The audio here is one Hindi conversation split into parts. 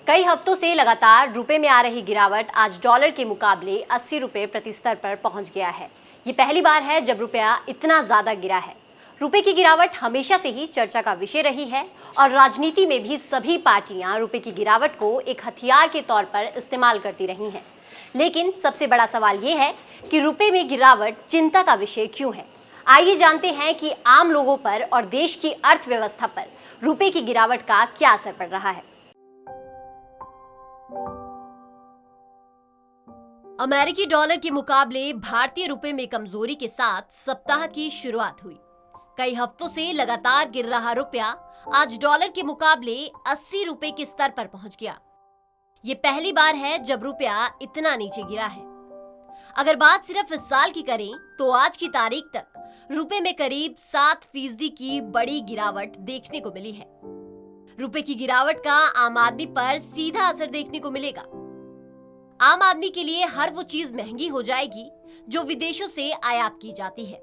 कई हफ्तों से लगातार रुपए में आ रही गिरावट आज डॉलर के मुकाबले 80 रुपए प्रति स्तर पर पहुंच गया है। ये पहली बार है जब रुपया इतना ज्यादा गिरा है। रुपए की गिरावट हमेशा से ही चर्चा का विषय रही है और राजनीति में भी सभी पार्टियां रुपए की गिरावट को एक हथियार के तौर पर इस्तेमाल करती रही हैं। लेकिन सबसे बड़ा सवाल ये है कि रुपए में गिरावट चिंता का विषय क्यों है। आइए जानते हैं कि आम लोगों पर और देश की अर्थव्यवस्था पर रुपए की गिरावट का क्या असर पड़ रहा है। अमेरिकी डॉलर के मुकाबले भारतीय रुपए में कमजोरी के साथ सप्ताह की शुरुआत हुई। कई हफ्तों से लगातार गिर रहा रुपया आज डॉलर के मुकाबले 80 रुपए के स्तर पर पहुंच गया। ये पहली बार है जब रुपया इतना नीचे गिरा है। अगर बात सिर्फ इस साल की करें तो आज की तारीख तक रुपए में करीब 7% की बड़ी गिरावट देखने को मिली है। रुपए की गिरावट का आम आदमी पर सीधा असर देखने को मिलेगा। आम आदमी के लिए हर वो चीज महंगी हो जाएगी जो विदेशों से आयात की जाती है।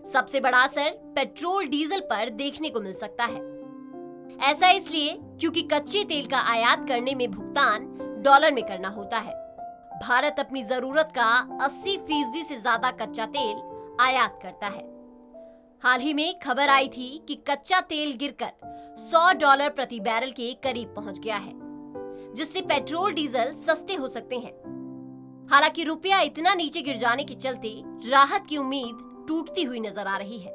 सबसे बड़ा असर पेट्रोल डीजल पर देखने को मिल सकता है। ऐसा इसलिए क्योंकि कच्चे तेल का आयात करने में भुगतान डॉलर में करना होता है। भारत अपनी जरूरत का 80% से ज्यादा कच्चा तेल आयात करता है। हाल ही में खबर आई थी कि कच्चा तेल गिरकर $100 प्रति बैरल के करीब पहुंच गया है, जिससे पेट्रोल डीजल सस्ते हो सकते हैं। हालांकि रुपया इतना नीचे गिर जाने के चलते राहत की उम्मीद टूटती हुई नजर आ रही है।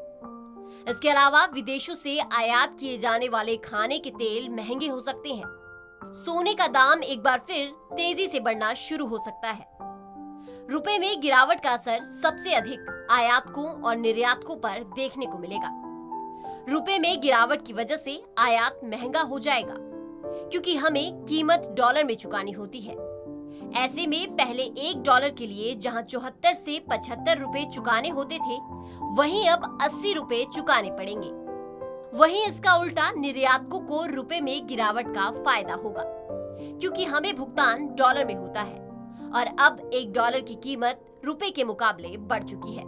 इसके अलावा विदेशों से आयात किए जाने वाले खाने के तेल महंगे हो सकते हैं। सोने का दाम एक बार फिर तेजी से बढ़ना शुरू हो सकता है। रुपए में गिरावट का असर सबसे अधिक आयातकों और निर्यातकों पर देखने को मिलेगा। रुपए में गिरावट की वजह से आयात महंगा हो जाएगा क्योंकि हमें कीमत डॉलर में चुकानी होती है। ऐसे में पहले $1 के लिए जहां 74 से 75 रुपए चुकाने होते थे, वहीं अब 80 रुपए चुकाने पड़ेंगे। वहीं इसका उल्टा निर्यातकों को रुपए में गिरावट का फायदा होगा क्योंकि हमें भुगतान डॉलर में होता है और अब $1 की कीमत रुपए के मुकाबले बढ़ चुकी है।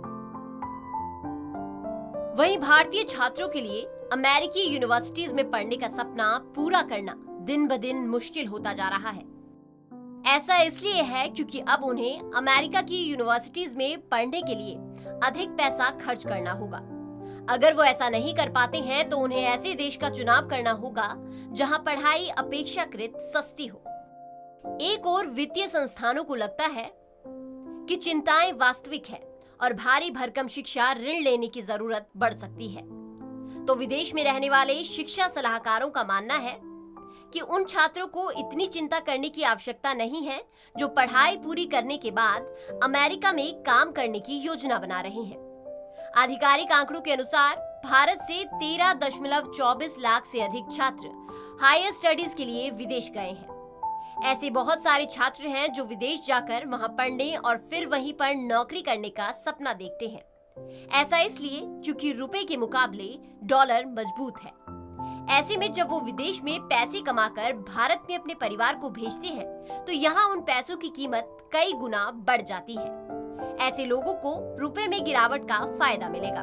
वहीं भारतीय छात्रों के लिए अमेरिकी यूनिवर्सिटीज में पढ़ने का सपना पूरा करना दिन ब दिन मुश्किल होता जा रहा है। ऐसा इसलिए है क्योंकि अब उन्हें अमेरिका की यूनिवर्सिटीज में पढ़ने के लिए अधिक पैसा खर्च करना होगा। अगर वो ऐसा नहीं कर पाते हैं तो उन्हें ऐसे देश का चुनाव करना होगा जहां पढ़ाई अपेक्षाकृत सस्ती हो। एक और वित्तीय संस्थानों को लगता है कि चिंताएं वास्तविक है और भारी भरकम शिक्षा ऋण लेने की जरूरत बढ़ सकती है। तो विदेश में रहने वाले शिक्षा सलाहकारों का मानना है कि उन छात्रों को इतनी चिंता करने की आवश्यकता नहीं है जो पढ़ाई पूरी करने के बाद अमेरिका में काम करने की योजना बना रहे हैं। आधिकारिक आंकड़ों के अनुसार भारत से 13.24 लाख से अधिक छात्र हायर स्टडीज के लिए विदेश गए हैं। ऐसे बहुत सारे छात्र हैं जो विदेश जाकर वहां पढ़ने और फिर वहीं पर नौकरी करने का सपना देखते हैं। ऐसा इसलिए क्योंकि रुपए के मुकाबले डॉलर मजबूत है। ऐसे में जब वो विदेश में पैसे कमाकर भारत में अपने परिवार को भेजते हैं तो यहाँ उन पैसों की कीमत कई गुना बढ़ जाती है। ऐसे लोगों को रुपए में गिरावट का फायदा मिलेगा।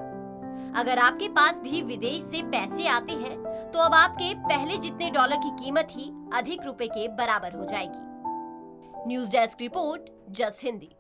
अगर आपके पास भी विदेश से पैसे आते हैं तो अब आपके पहले जितने डॉलर की कीमत ही अधिक रुपए के बराबर हो जाएगी। न्यूज़ डेस्क रिपोर्ट, जस हिंदी।